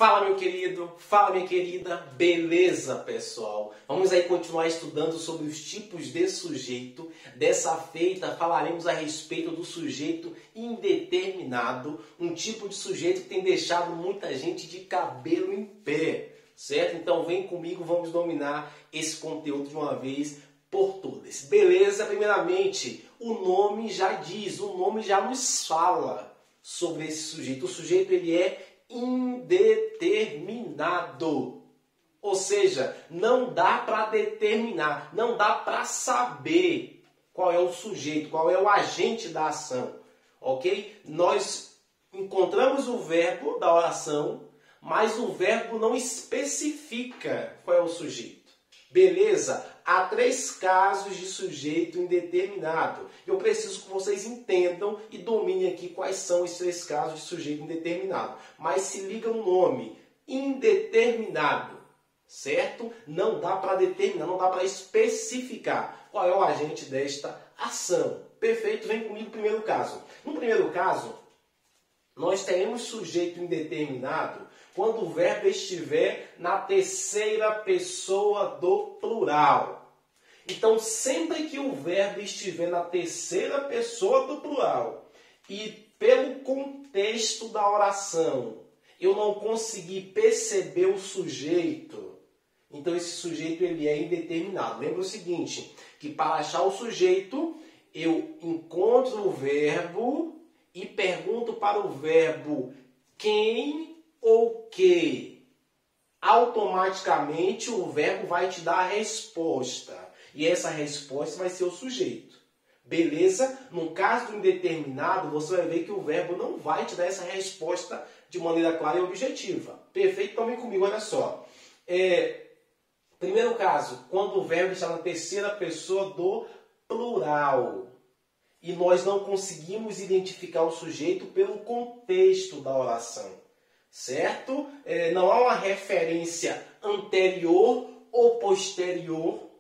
Fala meu querido, fala minha querida, beleza pessoal? Vamos aí continuar estudando sobre os tipos de sujeito. Dessa feita falaremos a respeito do sujeito indeterminado, um tipo de sujeito que tem deixado muita gente de cabelo em pé, certo? Então vem comigo, vamos dominar esse conteúdo de uma vez por todas. Beleza? Primeiramente, o nome já diz, o nome já nos fala sobre esse sujeito. O sujeito ele é indeterminado. Ou seja, não dá para determinar, não dá para saber qual é o sujeito, qual é o agente da ação. Ok? Nós encontramos o verbo da oração, mas o verbo não especifica qual é o sujeito. Beleza? Há 3 casos de sujeito indeterminado. Eu preciso que vocês entendam e dominem aqui quais são esses 3 casos de sujeito indeterminado. Mas se liga no nome, indeterminado, certo? Não dá para determinar, não dá para especificar qual é o agente desta ação. Perfeito? Vem comigo no primeiro caso. No primeiro caso, nós teremos sujeito indeterminado quando o verbo estiver na 3ª pessoa do plural. Então, sempre que o verbo estiver na 3ª pessoa do plural e pelo contexto da oração eu não conseguir perceber o sujeito, então esse sujeito ele é indeterminado. Lembra o seguinte, que para achar o sujeito eu encontro o verbo e pergunto para o verbo quem ou que. Automaticamente o verbo vai te dar a resposta. E essa resposta vai ser o sujeito. Beleza? No caso do indeterminado, você vai ver que o verbo não vai te dar essa resposta de maneira clara e objetiva. Perfeito? Então vem comigo, olha só. Primeiro caso, quando o verbo está na 3ª pessoa do plural. E nós não conseguimos identificar o sujeito pelo contexto da oração. Certo? Não há uma referência anterior ou posterior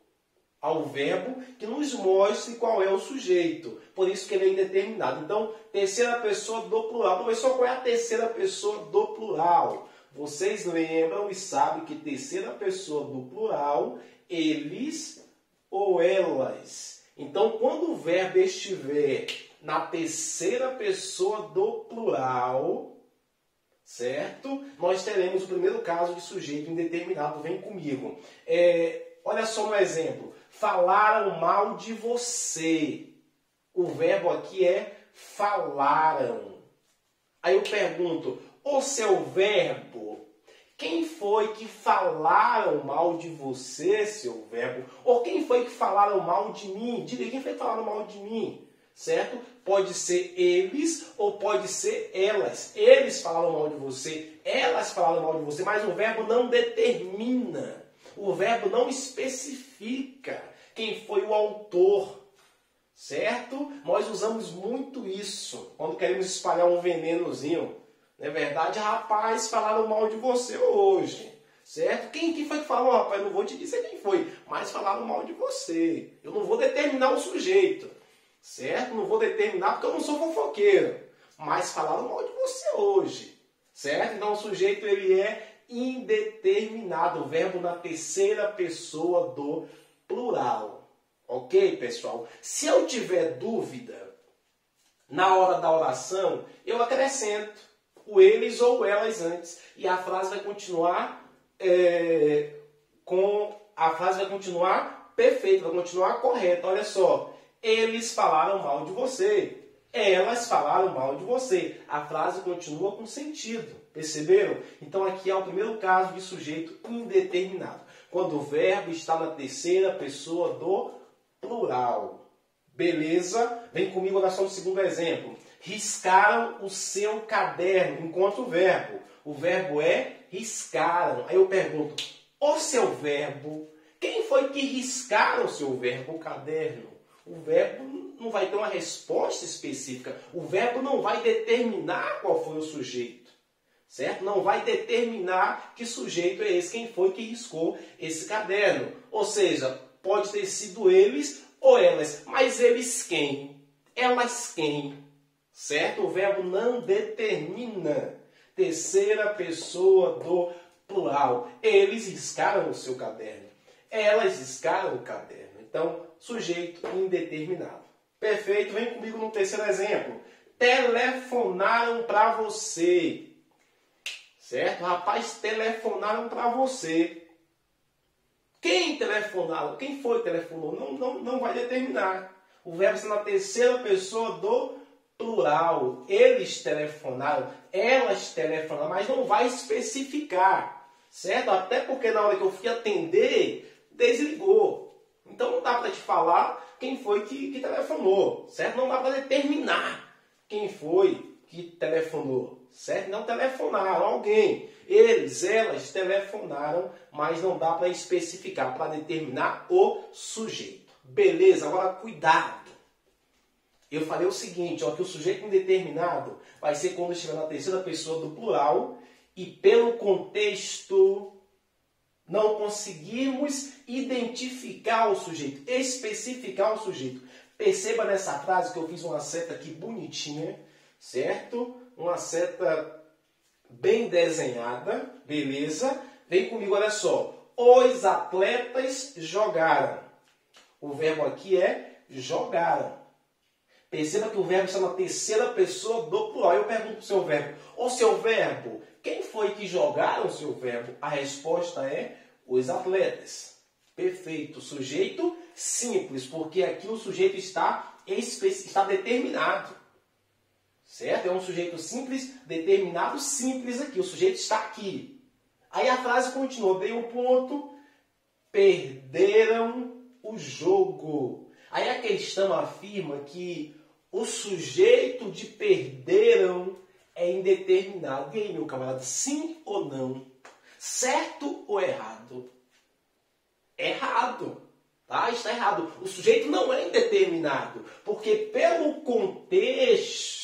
ao verbo que nos mostre qual é o sujeito. Por isso que ele é indeterminado. Então, 3ª pessoa do plural. Professor, qual é a 3ª pessoa do plural? Vocês lembram e sabem que 3ª pessoa do plural, eles ou elas. Então, quando o verbo estiver na 3ª pessoa do plural, certo? Nós teremos o primeiro caso de sujeito indeterminado. Vem comigo. Olha só um exemplo. Falaram mal de você. O verbo aqui é falaram. Aí eu pergunto, o seu verbo, quem foi que falaram mal de você, seu verbo? Ou quem foi que falaram mal de mim? Diga, quem foi que falaram mal de mim? Certo? Pode ser eles ou pode ser elas. Eles falaram mal de você, elas falaram mal de você, mas o verbo não determina. O verbo não especifica quem foi o autor. Certo? Nós usamos muito isso quando queremos espalhar um venenozinho. Não é verdade? Rapaz, falaram mal de você hoje. Certo? Quem foi que falou, rapaz? Não vou te dizer quem foi, mas falaram mal de você. Eu não vou determinar o sujeito. Certo? Não vou determinar porque eu não sou fofoqueiro. Mas falaram mal de você hoje. Certo? Então o sujeito ele é indeterminado. O verbo na 3ª pessoa do plural. Ok, pessoal? Se eu tiver dúvida na hora da oração, eu acrescento o eles ou elas antes. E a frase vai continuar perfeita, vai continuar correta. Olha só. Eles falaram mal de você. Elas falaram mal de você. A frase continua com sentido. Perceberam? Então aqui é o primeiro caso de sujeito indeterminado. Quando o verbo está na 3ª pessoa do plural. Beleza? Vem comigo na só no segundo exemplo. Riscaram o seu caderno. Encontra o verbo. O verbo é riscaram. Aí eu pergunto, o seu verbo, quem foi que riscaram o seu verbo, o caderno? O verbo não vai ter uma resposta específica. O verbo não vai determinar qual foi o sujeito. Certo? Não vai determinar que sujeito é esse, quem foi que riscou esse caderno. Ou seja, pode ter sido eles ou elas. Mas eles quem? Elas quem? Certo? O verbo não determina. terceira pessoa do plural. Eles riscaram o seu caderno. Elas riscaram o caderno. Então, sujeito indeterminado. Perfeito. Vem comigo no terceiro exemplo. Telefonaram para você. Certo? Rapaz, telefonaram para você. Quem telefonaram? Quem foi que telefonou? Não vai determinar. O verbo está na terceira pessoa do plural. Eles telefonaram, elas telefonaram, mas não vai especificar. Certo? Até porque na hora que eu fui atender, desligou. Então não dá para te falar quem foi que telefonou. Certo? Não dá para determinar quem foi que telefonou. Certo? Não telefonaram alguém. Eles, elas telefonaram, mas não dá para especificar, para determinar o sujeito. Beleza? Agora cuidado. Eu falei o seguinte, ó, que o sujeito indeterminado vai ser quando estiver na terceira pessoa do plural e pelo contexto não conseguimos identificar o sujeito, especificar o sujeito. Perceba nessa frase que eu fiz uma seta aqui bonitinha, certo? Uma seta bem desenhada, beleza? Vem comigo, olha só. Os atletas jogaram. O verbo aqui é jogaram. Perceba que o verbo está na terceira pessoa do plural. Eu pergunto para o seu verbo, ô seu verbo, quem foi que jogaram o seu verbo? A resposta é os atletas. Perfeito. Sujeito simples, porque aqui o sujeito está determinado. Certo? É um sujeito simples, determinado, simples aqui. O sujeito está aqui. Aí a frase continua. Dei um ponto. Perderam o jogo. Aí a questão afirma que o sujeito de perderam é indeterminado. E aí, meu camarada, sim ou não? Certo ou errado? Errado. Tá? Está errado. O sujeito não é indeterminado. Porque pelo contexto,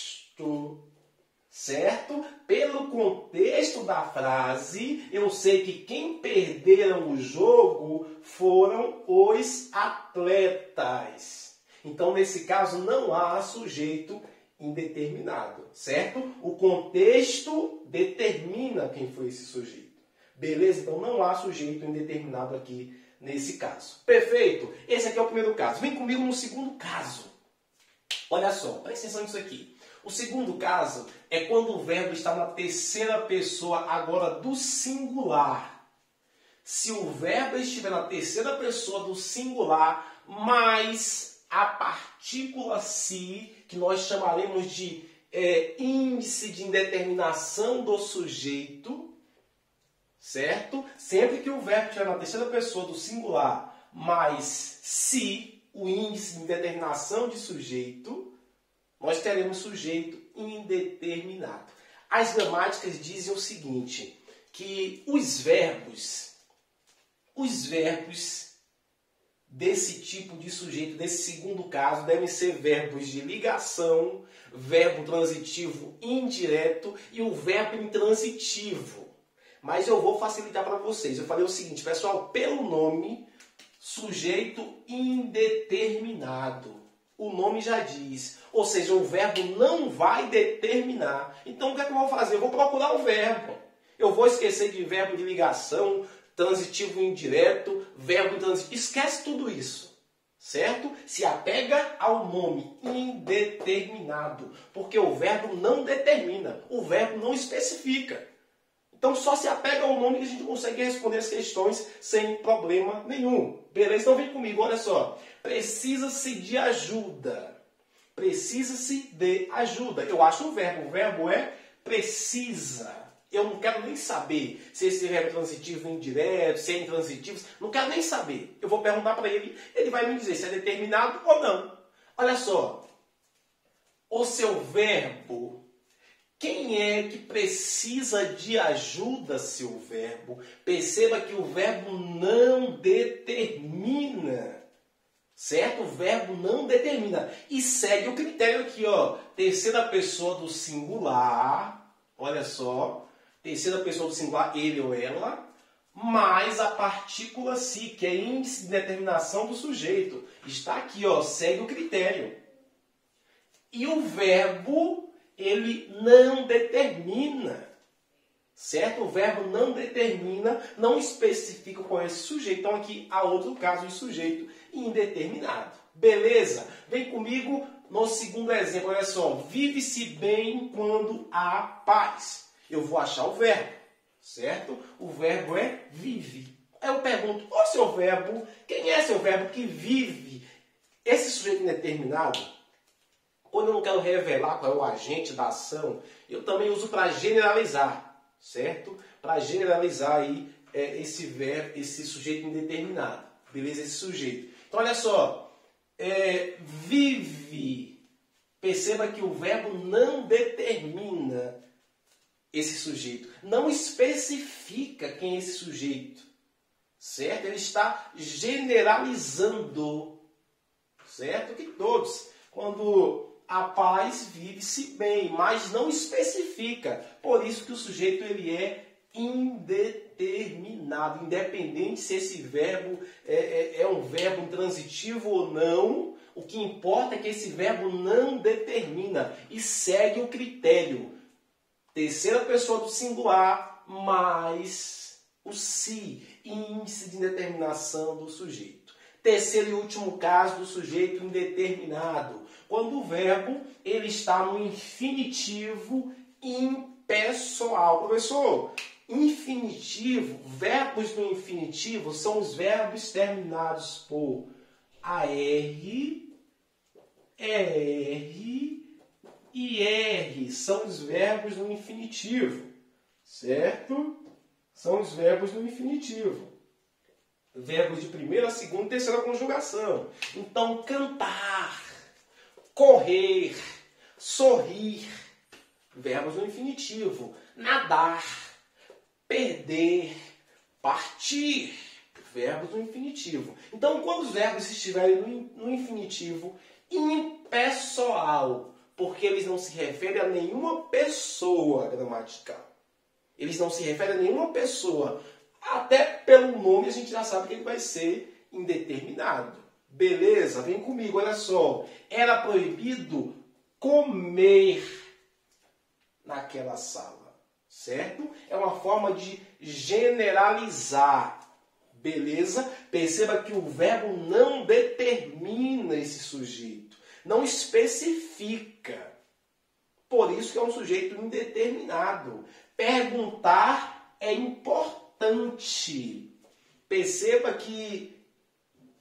certo? Pelo contexto da frase, eu sei que quem perderam o jogo foram os atletas. Então, nesse caso, não há sujeito indeterminado, certo? O contexto determina quem foi esse sujeito. Beleza? Então, não há sujeito indeterminado aqui nesse caso. Perfeito? Esse aqui é o primeiro caso. Vem comigo no segundo caso. Olha só, presta atenção nisso aqui. O segundo caso é quando o verbo está na terceira pessoa agora do singular. Se o verbo estiver na terceira pessoa do singular, mas a partícula se, que nós chamaremos de índice de indeterminação do sujeito, certo? Sempre que o verbo estiver na terceira pessoa do singular, mas se o índice de indeterminação de sujeito, nós teremos sujeito indeterminado. As gramáticas dizem o seguinte, que os verbos desse tipo de sujeito, desse segundo caso, devem ser verbos de ligação, verbo transitivo indireto e o verbo intransitivo. Mas eu vou facilitar para vocês. Eu falei o seguinte, pessoal, pelo nome, sujeito indeterminado. O nome já diz. Ou seja, o verbo não vai determinar. Então, o que é que eu vou fazer? Eu vou procurar o verbo. Eu vou esquecer de verbo de ligação, transitivo indireto, verbo intransitivo. Esquece tudo isso. Certo? Se apega ao nome indeterminado. Porque o verbo não determina. O verbo não especifica. Então, só se apega ao nome que a gente consegue responder as questões sem problema nenhum. Beleza? Então, vem comigo, olha só. Precisa-se de ajuda. Precisa-se de ajuda. Eu acho um verbo. O verbo é precisa. Eu não quero nem saber se esse verbo é transitivo indireto, se é intransitivo. Não quero nem saber. Eu vou perguntar para ele, ele vai me dizer se é determinado ou não. Olha só. O seu verbo. Quem é que precisa de ajuda, seu verbo? Perceba que o verbo não determina. Certo? O verbo não determina. E segue o critério aqui, ó. Terceira pessoa do singular. Olha só. Terceira pessoa do singular, ele ou ela. Mais a partícula se, que é índice de determinação do sujeito. Está aqui, ó. Segue o critério. E o verbo, ele não determina. certo? O verbo não determina, não especifica qual é esse sujeito. Então aqui há outro caso de sujeito indeterminado. Beleza? Vem comigo no segundo exemplo. Olha só. Vive-se bem quando há paz. Eu vou achar o verbo, certo? O verbo é vive. Aí eu pergunto, ô seu verbo, quem é seu verbo que vive? Esse sujeito indeterminado, quando eu não quero revelar qual é o agente da ação, eu também uso para generalizar, certo? Para generalizar aí esse verbo, esse sujeito indeterminado. Beleza? Esse sujeito. Então, olha só. Vive. Perceba que o verbo não determina esse sujeito. Não especifica quem é esse sujeito. Certo? Ele está generalizando. Certo? Que todos. Quando a paz vive-se bem, mas não especifica. Por isso que o sujeito ele é indeterminado, independente se esse verbo é um verbo intransitivo ou não. O que importa é que esse verbo não determina e segue o critério. Terceira pessoa do singular mais o se, índice de indeterminação do sujeito. Terceiro e último caso do sujeito indeterminado, quando o verbo ele está no infinitivo impessoal. Professor, infinitivo, verbos no infinitivo são os verbos terminados por AR, ER e R. São os verbos no infinitivo, certo? São os verbos no infinitivo. Verbos de primeira, segunda e terceira conjugação. Então, cantar, correr, sorrir, verbos no infinitivo. Nadar, perder, partir, verbos no infinitivo. Então, quando os verbos estiverem no infinitivo impessoal, porque eles não se referem a nenhuma pessoa gramatical. Eles não se referem a nenhuma pessoa. Até pelo nome a gente já sabe que ele vai ser indeterminado. Beleza? Vem comigo, olha só. Era proibido comer naquela sala. Certo? É uma forma de generalizar. Beleza? Perceba que o verbo não determina esse sujeito. Não especifica. Por isso que é um sujeito indeterminado. Perguntar é importante. Perceba que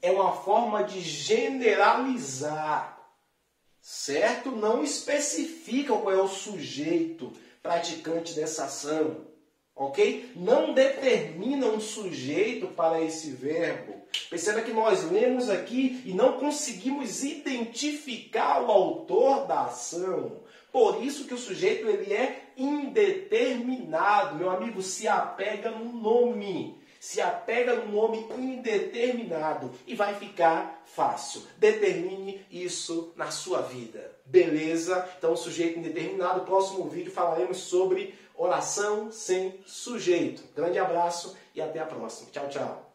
é uma forma de generalizar, certo? Não especifica qual é o sujeito praticante dessa ação, ok? Não determina um sujeito para esse verbo. Perceba que nós lemos aqui e não conseguimos identificar o autor da ação. Por isso que o sujeito ele é indeterminado. Meu amigo, se apega no nome. Se apega no nome indeterminado e vai ficar fácil. Determine isso na sua vida. Beleza? Então, sujeito indeterminado. Próximo vídeo falaremos sobre oração sem sujeito. Grande abraço e até a próxima. Tchau, tchau.